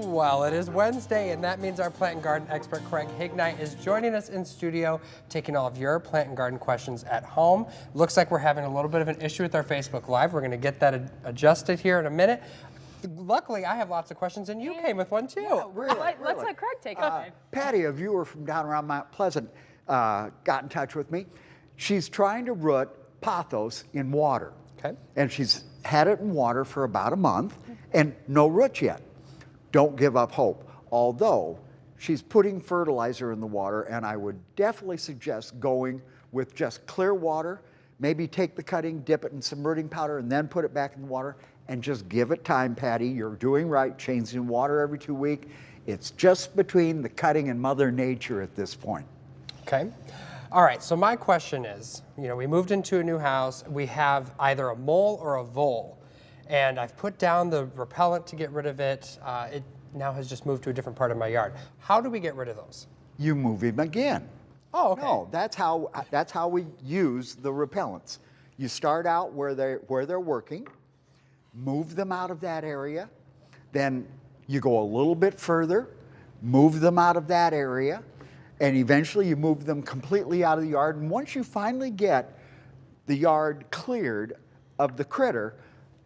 Well, it is Wednesday, and that means our plant and garden expert, Craig Hignite, is joining us in studio, taking all of your plant and garden questions at home. Looks like we're having a little bit of an issue with our Facebook Live. We're going to get that adjusted here in a minute. Luckily, I have lots of questions, and you came with one, too. Yeah, let's let Craig take it. Patty, a viewer from down around Mount Pleasant, got in touch with me. She's trying to root pothos in water. Okay. And she's had it in water for about a month, and no roots yet. Don't give up hope. Although she's putting fertilizer in the water, and I would definitely suggest going with just clear water. Maybe take the cutting, dip it in some rooting powder, and then put it back in the water, and just give it time, Patty. You're doing right, changing water every 2 weeks. It's just between the cutting and Mother Nature at this point. Okay. All right, so my question is, we moved into a new house. We have either a mole or a vole, and I've put down the repellent to get rid of it. It now has just moved to a different part of my yard. How do we get rid of those? You move him again. Oh, okay. No, that's how we use the repellents. You start out where they're working, move them out of that area, then you go a little bit further, move them out of that area, and eventually you move them completely out of the yard. And once you finally get the yard cleared of the critter,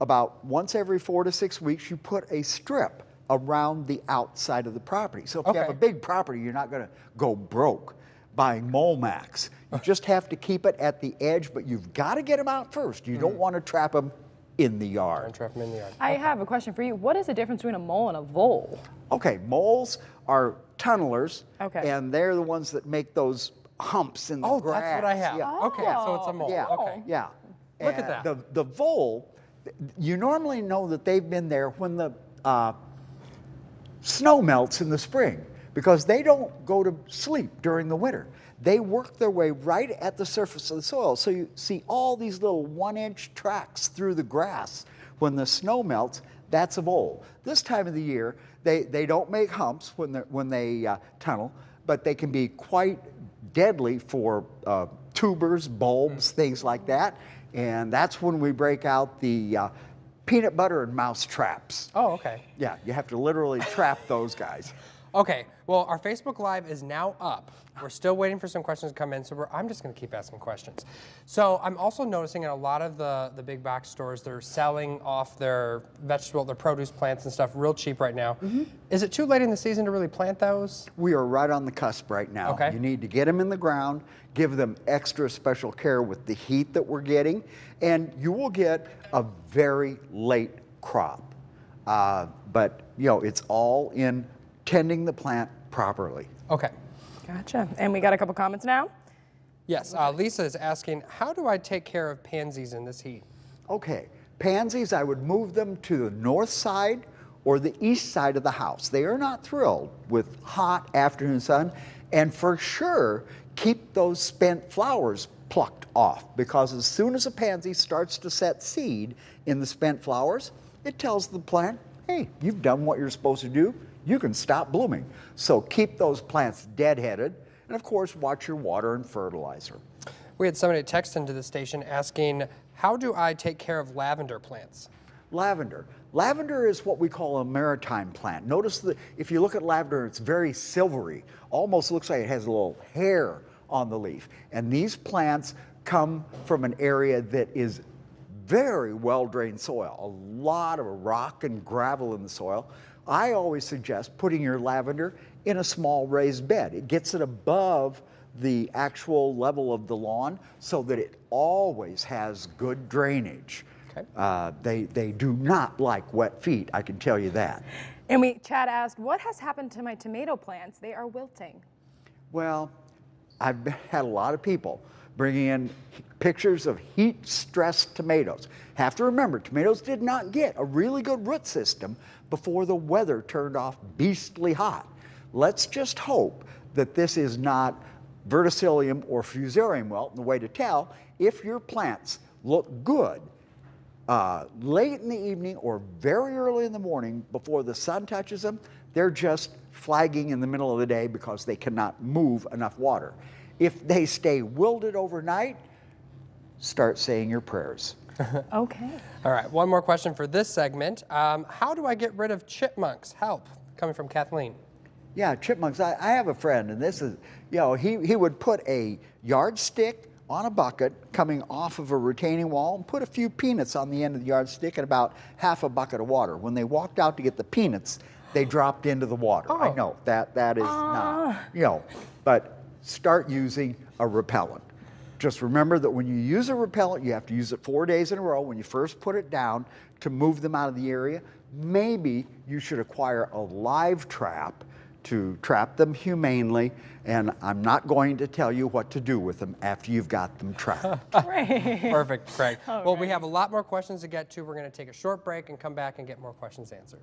about once every 4 to 6 weeks, you put a strip around the outside of the property. So if you have a big property, you're not going to go broke buying Molmax. You just have to keep it at the edge, but you've got to get them out first. You don't want to trap them in the yard. Trap them in the yard. I have a question for you. What is the difference between a mole and a vole? Okay, moles are tunnelers, Okay. and they're the ones that make those humps in the grass. Oh, that's what I have. Yeah. Okay, so it's a mole. Yeah. Okay. Yeah. Look at And that. The vole, you normally know that they've been there when the snow melts in the spring, because they don't go to sleep during the winter. They work their way right at the surface of the soil. So you see all these little 1-inch tracks through the grass. When the snow melts, that's a vole. This time of the year, they don't make humps when they tunnel, but they can be quite deadly for tubers, bulbs, things like that. And that's when we break out the peanut butter and mouse traps. Oh, okay. Yeah, you have to literally trap those guys. Okay, well, our Facebook Live is now up. We're still waiting for some questions to come in, so I'm just going to keep asking questions. So I'm also noticing in a lot of the big box stores, they're selling off their their produce plants and stuff real cheap right now. Is it too late in the season to really plant those? We are right on the cusp right now. Okay. You need to get them in the ground, give them extra special care with the heat that we're getting, and you will get a very late crop. But, it's all in tending the plant properly. Okay. Gotcha. And we got a couple comments now. Yes, Lisa is asking, how do I take care of pansies in this heat? Okay, pansies, I would move them to the north side or the east side of the house. They are not thrilled with hot afternoon sun, and for sure, keep those spent flowers plucked off, because as soon as a pansy starts to set seed in the spent flowers, it tells the plant, hey, you've done what you're supposed to do. You can stop blooming. So keep those plants deadheaded, and of course, watch your water and fertilizer. We had somebody text into the station asking, how do I take care of lavender plants? Lavender. Lavender is what we call a maritime plant. Notice that if you look at lavender, it's very silvery. Almost looks like it has a little hair on the leaf. And these plants come from an area that is very well-drained soil. A lot of rock and gravel in the soil. I always suggest putting your lavender in a small raised bed. It gets it above the actual level of the lawn so that it always has good drainage. Okay. They do not like wet feet, I can tell you that. And Chad asked, what has happened to my tomato plants? They are wilting. Well, I've had a lot of people bringing in pictures of heat-stressed tomatoes. Have to remember, tomatoes did not get a really good root system before the weather turned off beastly hot. Let's just hope that this is not verticillium or fusarium wilt. And the way to tell if your plants look good late in the evening or very early in the morning before the sun touches them, they're just flagging in the middle of the day because they cannot move enough water. If they stay wilted overnight, start saying your prayers. Okay. All right, one more question for this segment. How do I get rid of chipmunks? Help. coming from Kathleen. Yeah, chipmunks. I have a friend, and this is, you know, he would put a yardstick on a bucket coming off of a retaining wall and put a few peanuts on the end of the yardstick and about half a bucket of water. When they walked out to get the peanuts, they dropped into the water. I know that is not, you know, but start using a repellent. Just remember that when you use a repellent, you have to use it 4 days in a row when you first put it down to move them out of the area. Maybe you should acquire a live trap to trap them humanely, and I'm not going to tell you what to do with them after you've got them trapped. Perfect, Craig. Well, we right. have a lot more questions to get to. We're going to take a short break and come back and get more questions answered.